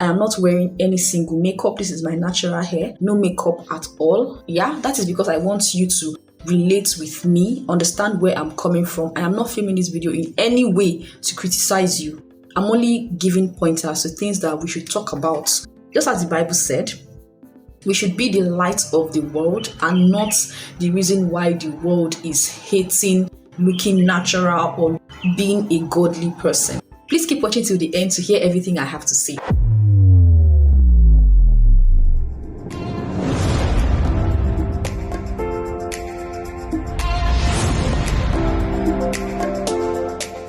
I am not wearing any single makeup. This is my natural hair. No makeup at all. Yeah, that is because I want you to relate with me, understand where I'm coming from. I am not filming this video in any way to criticize you. I'm only giving pointers to things that we should talk about. Just as the Bible said, we should be the light of the world and not the reason why the world is hating looking natural or being a godly person. Please keep watching till the end to hear everything I have to say.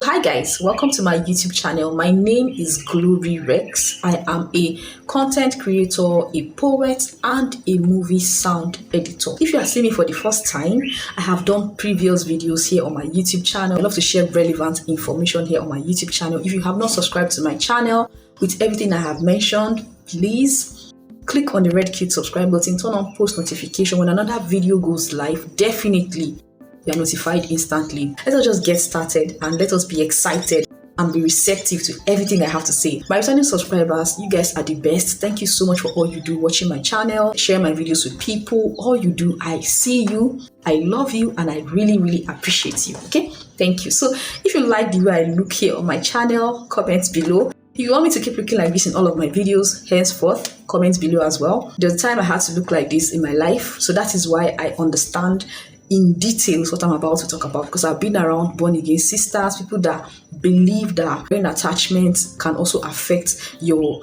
Hi guys, welcome to my YouTube channel. My name is Glory Rex. I am a content creator, a poet, and a movie sound editor. If you are seeing me for the first time, I have done previous videos here on my YouTube channel. I love to share relevant information here on my YouTube channel. If you have not subscribed to my channel with everything I have mentioned, please click on the red cute subscribe button, turn on post notification. When another video goes live, definitely you are notified instantly. Let us just get started and let us be excited and be receptive to everything I have to say. My returning subscribers, you guys are the best. Thank you so much for all you do watching my channel, share my videos with people. All you do, I see you, I love you, and I really appreciate you. Okay, thank you. So if you like the way I look here on my channel, comment below. If you want me to keep looking like this in all of my videos, henceforth, comment below as well. There's a time I had to look like this in my life, so that is why I understand in details what I'm about to talk about, because I've been around born again sisters, people that believe that brain attachment can also affect your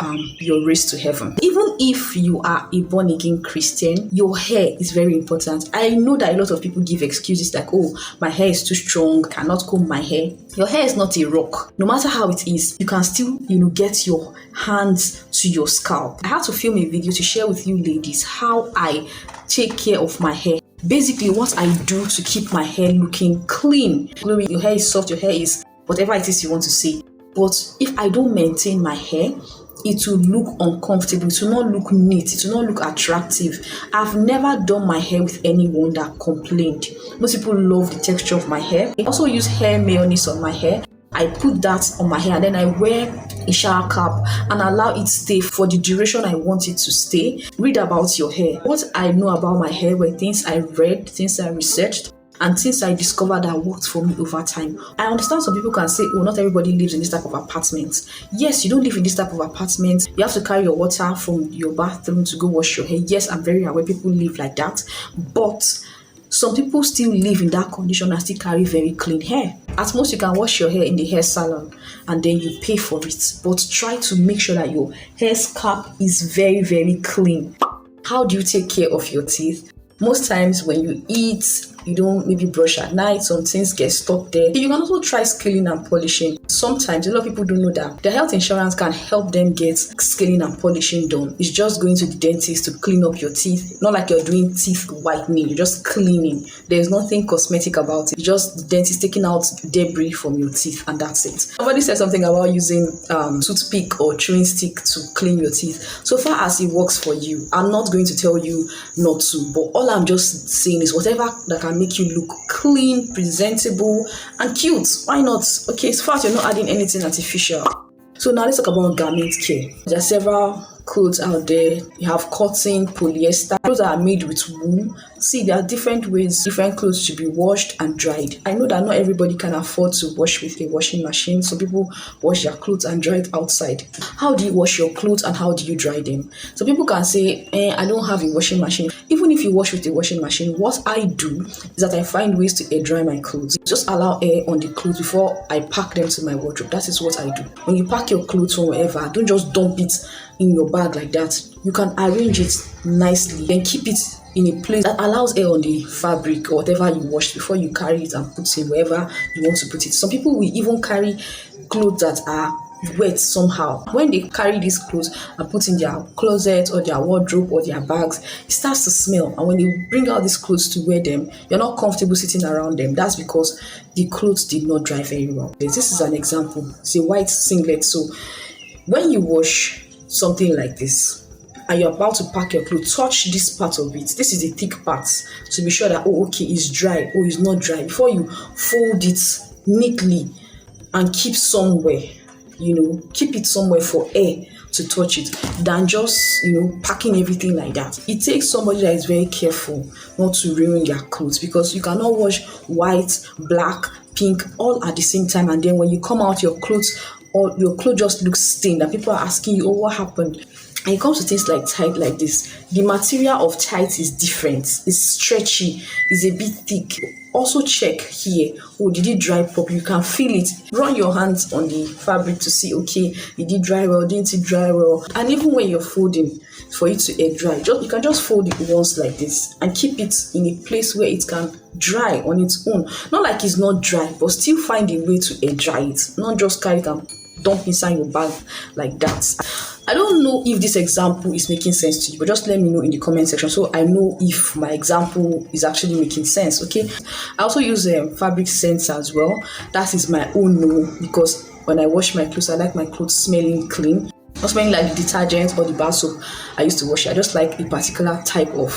race to heaven. Even if you are a born again Christian, your hair is very important. I know that a lot of people give excuses like, oh, my hair is too strong, cannot comb my hair. Your hair is not a rock. No matter how it is, you can still, get your hands to your scalp. I had to film a video to share with you ladies how I take care of my hair. Basically, what I do to keep my hair looking clean. Glory, your hair is soft, your hair is whatever it is you want to say. But if I don't maintain my hair, it will look uncomfortable, it will not look neat, it will not look attractive. I've never done my hair with anyone that complained. Most people love the texture of my hair. I also use hair mayonnaise on my hair. I put that on my hair and then I wear a shower cap and allow it stay for the duration I want it to stay. Read about your hair. What I know about my hair were things I read, things I researched, and things I discovered that worked for me over time. I understand some people can say, oh, not everybody lives in this type of apartment. Yes, you don't live in this type of apartment. You have to carry your water from your bathroom to go wash your hair. Yes, I'm very aware people live like that. But some people still live in that condition and still carry very clean hair. At most, you can wash your hair in the hair salon and then you pay for it. But try to make sure that your hair scalp is very clean. How do you take care of your teeth? Most times when you eat, you don't maybe brush at night, some things get stuck there. You can also try scaling and polishing. Sometimes a lot of people don't know that their health insurance can help them get scaling and polishing done. It's just going to the dentist to clean up your teeth. Not like you're doing teeth whitening, you're just cleaning. There's nothing cosmetic about it. It's just the dentist taking out debris from your teeth and that's it. Somebody said something about using toothpick or chewing stick to clean your teeth. So far as it works for you, I'm not going to tell you not to, but all I'm just saying is whatever that can make you look clean, presentable, and cute. Why not? Okay, so far you're not adding anything artificial. So now let's talk about garment care. There are several clothes out there. You have cotton, polyester, clothes that are made with wool. See, there are different ways different clothes should be washed and dried. I know that not everybody can afford to wash with a washing machine. So people wash their clothes and dry it outside. How do you wash your clothes and how do you dry them? So people can say, I don't have a washing machine. Even if you wash with a washing machine, what I do is that I find ways to air dry my clothes. Just allow air on the clothes before I pack them to my wardrobe. That is what I do. When you pack your clothes from wherever, don't just dump it in your bag like that. You can arrange it nicely and keep it in a place that allows air on the fabric or whatever you washed before you carry it and put it wherever you want to put it. Some people will even carry clothes that are wet somehow. When they carry these clothes and put in their closet or their wardrobe or their bags, it starts to smell. And when you bring out these clothes to wear them, you're not comfortable sitting around them. That's because the clothes did not dry very well. This is an example. It's a white singlet. So when you wash something like this and you're about to pack your clothes, touch this part of it. This is the thick part to be sure that, oh, okay, it's dry, oh, it's not dry. Before you fold it neatly and keep somewhere, keep it somewhere for air to touch it than just, packing everything like that. It takes somebody that is very careful not to ruin their clothes, because you cannot wash white, black, pink all at the same time, and then when you come out, your clothes just looks stained and people are asking you, oh, what happened? And it comes to things like tight like this. The material of tight is different. It's stretchy. It's a bit thick. Also check here. Oh, did it dry properly? You can feel it. Run your hands on the fabric to see, okay, did it dry well? Didn't it dry well? And even when you're folding, for it to air dry, you can just fold it once like this and keep it in a place where it can dry on its own. Not like it's not dry, but still find a way to air dry it. Not just carry it and dump inside your bag like that. I don't know if this example is making sense to you, but just let me know in the comment section so I know if my example is actually making sense, okay? I also use fabric scents as well. That is my own no, because when I wash my clothes, I like my clothes smelling clean. Not smelling like the detergent or the bar soap I used to wash it. I just like a particular type of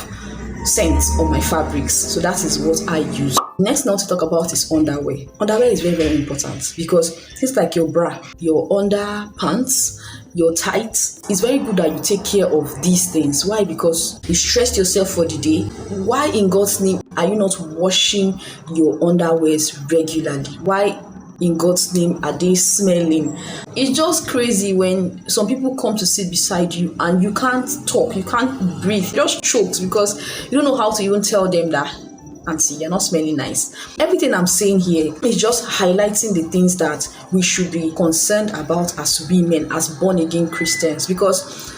scent on my fabrics. So that is what I use. Next now to talk about is underwear. Underwear is very, very important because things like your bra, your underpants, your tights, it's very good that you take care of these things. Why? Because you stressed yourself for the day. Why in God's name are you not washing your underwears regularly? Why in God's name are they smelling? It's just crazy when some people come to sit beside you and you can't talk, you can't breathe, just choked because you don't know how to even tell them that, auntie, you're not smelling nice. Everything I'm saying here is just highlighting the things that we should be concerned about as women, as born again Christians, because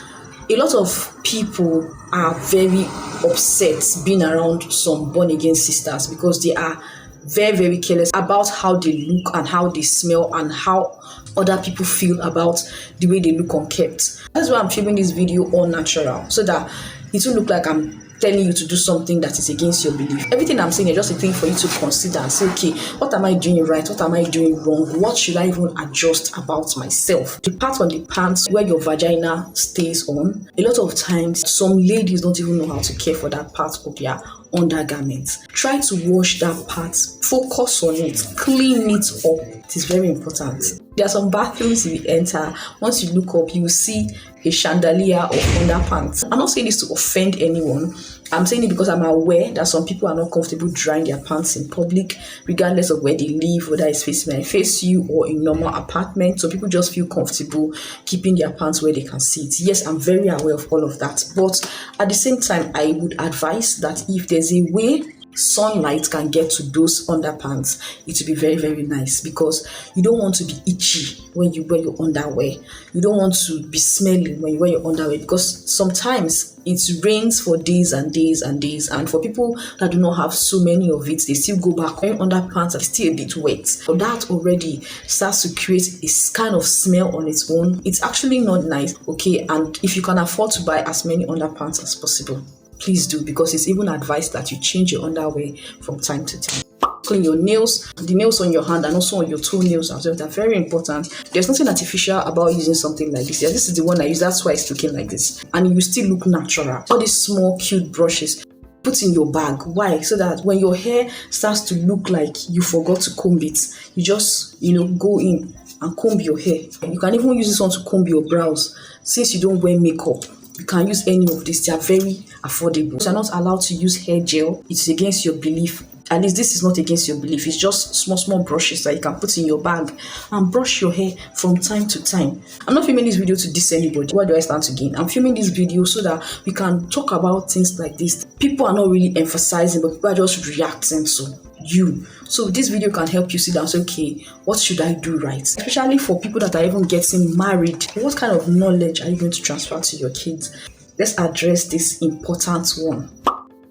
a lot of people are very upset being around some born again sisters because they are very, very careless about how they look and how they smell and how other people feel about the way they look unkept. That's why I'm filming this video all natural, so that it will look like I'm telling you to do something that is against your belief. Everything I'm saying is just a thing for you to consider and say, okay, what am I doing right? What am I doing wrong? What should I even adjust about myself? The part on the pants where your vagina stays on, a lot of times some ladies don't even know how to care for that part of their undergarments. Try to wash that part, focus on it, clean it up. It is very important. There are some bathrooms you enter, once you look up, you will see a chandelier of underpants. I'm not saying this to offend anyone. I'm saying it because I'm aware that some people are not comfortable drying their pants in public, regardless of where they live, whether it's face you or in normal apartment. So people just feel comfortable keeping their pants where they can see it. Yes, I'm very aware of all of that. But at the same time, I would advise that if there's a way sunlight can get to those underpants, it will be very, very nice, because you don't want to be itchy when you wear your underwear. You don't want to be smelling when you wear your underwear, because sometimes it rains for days and days and days, and for people that do not have so many of it, they still go back wearing underpants are still a bit wet. So that already starts to create a kind of smell on its own. It's actually not nice, okay? And if you can afford to buy as many underpants as possible, please do, because it's even advised that you change your underwear from time to time. Clean your nails, the nails on your hand and also on your toenails as well. They're very important. There's nothing artificial about using something like this. Yeah, this is the one I use, that's why it's looking like this. And you still look natural. All these small cute brushes, put in your bag. Why? So that when your hair starts to look like you forgot to comb it, you just, go in and comb your hair. You can even use this one to comb your brows. Since you don't wear makeup, you can use any of this. They are very affordable. You're not allowed to use hair gel. It's against your belief. At least this is not against your belief. It's just small brushes that you can put in your bag and brush your hair from time to time. I'm not filming this video to diss anybody. What do I stand to gain? I'm filming this video so that we can talk about things like this. People are not really emphasizing, but people are just reacting to you. So this video can help you sit down and say, okay, what should I do right? Especially for people that are even getting married. What kind of knowledge are you going to transfer to your kids? Let's address this important one.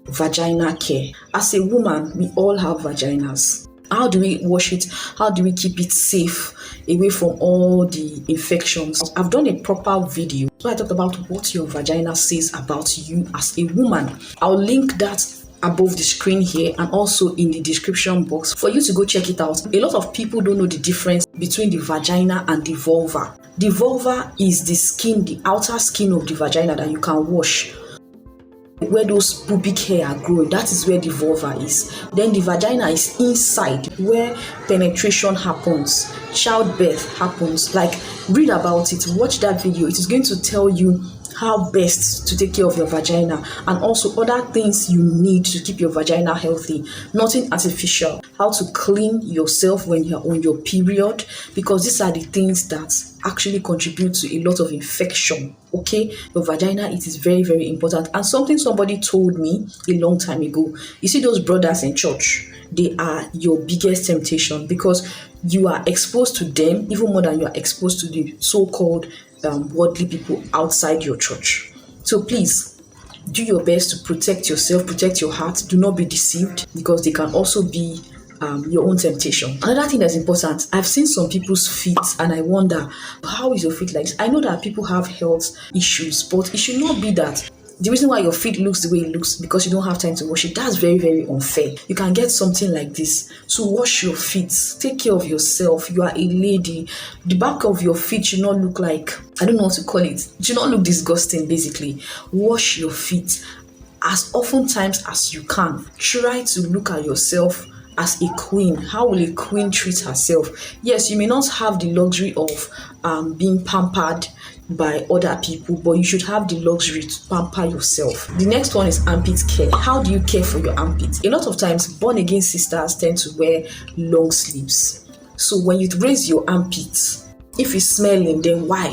Vagina care. As a woman, we all have vaginas. How do we wash it? How do we keep it safe away from all the infections? I've done a proper video. So I talked about what your vagina says about you as a woman. I'll link that above the screen here and also in the description box for you to go check it out. A lot of people don't know the difference between the vagina and the vulva. The vulva is the skin, the outer skin of the vagina that you can wash. where those pubic hair are growing. That is where the vulva is. Then the vagina is inside, where penetration happens, childbirth happens. Like, read about it, watch that video. It is going to tell you how best to take care of your vagina, and also other things you need to keep your vagina healthy. Nothing artificial. How to clean yourself when you're on your period, because these are the things that actually contribute to a lot of infection. Okay, your vagina, it is very, very important. And something somebody told me a long time ago, you see those brothers in church, they are your biggest temptation, because you are exposed to them even more than you are exposed to the so-called worldly people outside your church. So please do your best to protect yourself, protect your heart. Do not be deceived, because they can also be your own temptation. Another thing that's important, I've seen some people's feet and I wonder, how is your feet like this? I know that people have health issues, but it should not be that the reason why your feet looks the way it looks because you don't have time to wash it. That's very, very unfair. You can get something like this. So wash your feet. Take care of yourself. You are a lady. The back of your feet should not look like, I don't know what to call it. It should not look disgusting, basically. Wash your feet as often times as you can. Try to look at yourself as a queen. How will a queen treat herself? Yes, you may not have the luxury of being pampered by other people, but you should have the luxury to pamper yourself. The next one is armpit care. How do you care for your armpits? A lot of times, born again sisters tend to wear long sleeves. So when you raise your armpits, if it's smelling, then why?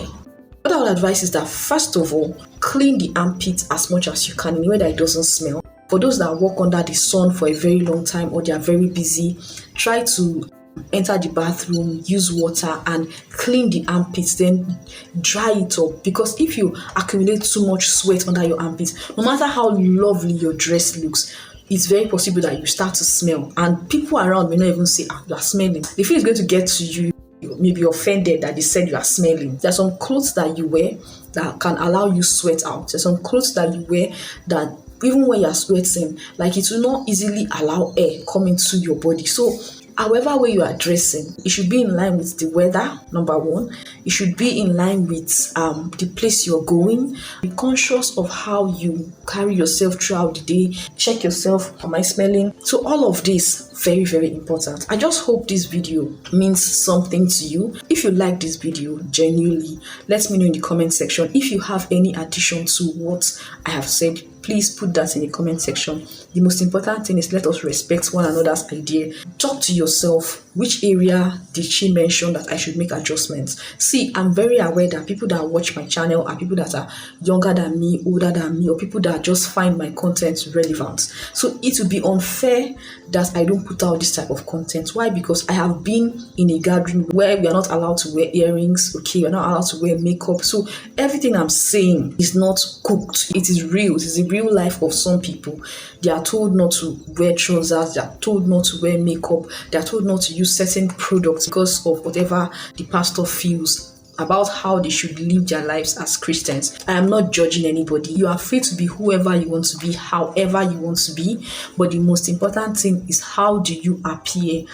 What I would advise is that, first of all, clean the armpits as much as you can in a way that it doesn't smell. For those that work under the sun for a very long time or they are very busy, try to enter the bathroom, use water and clean the armpits, then dry it up. Because if you accumulate too much sweat under your armpits, no matter how lovely your dress looks, it's very possible that you start to smell, and people around may not even say, you are smelling. The feeling is going to get to you. You may be offended that they said you are smelling. There are some clothes that you wear that can allow you sweat out. There's some clothes that you wear that even when you're sweating, like, it will not easily allow air come into your body. So however way you are dressing, it should be in line with the weather, number one. It should be in line with the place you're going. Be conscious of how you carry yourself throughout the day. Check yourself, am I smelling? So all of this, very, very important. I just hope this video means something to you. If you like this video, genuinely, let me know in the comment section. If you have any addition to what I have said, please put that in the comment section. The most important thing is let us respect one another's idea. Talk to yourself. Which area did she mention that I should make adjustments? See, I'm very aware that people that watch my channel are people that are younger than me, older than me, or people that just find my content relevant. So it would be unfair that I don't put out this type of content. Why? Because I have been in a gathering where we are not allowed to wear earrings, okay? We're not allowed to wear makeup. So everything I'm saying is not cooked. It is real. It is the real life of some people. They are told not to wear trousers. They are told not to wear makeup. They are told not to use certain products because of whatever the pastor feels about how they should live their lives as Christians. I am not judging anybody. You are free to be whoever you want to be, however you want to be. But the most important thing is, how do you appear?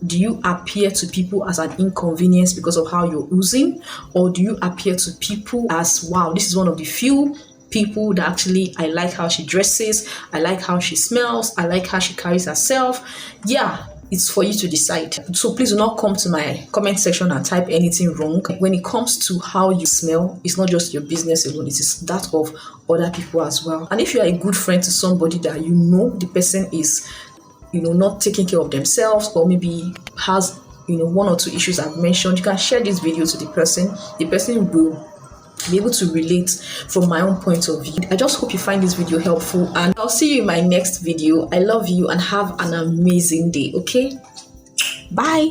Do you appear to people as an inconvenience because of how you're oozing? Or do you appear to people as, wow, this is one of the few people that actually, I like how she dresses, I like how she smells, I like how she carries herself. Yeah, it's for you to decide. So please do not come to my comment section and type anything wrong. When it comes to how you smell, it's not just your business alone, it is that of other people as well. And if you are a good friend to somebody that you know the person is, not taking care of themselves, or maybe has, one or two issues I've mentioned, you can share this video to the person. The person will be able to relate from my own point of view. I just hope you find this video helpful, and I'll see you in my next video. I love you and have an amazing day. Okay, bye.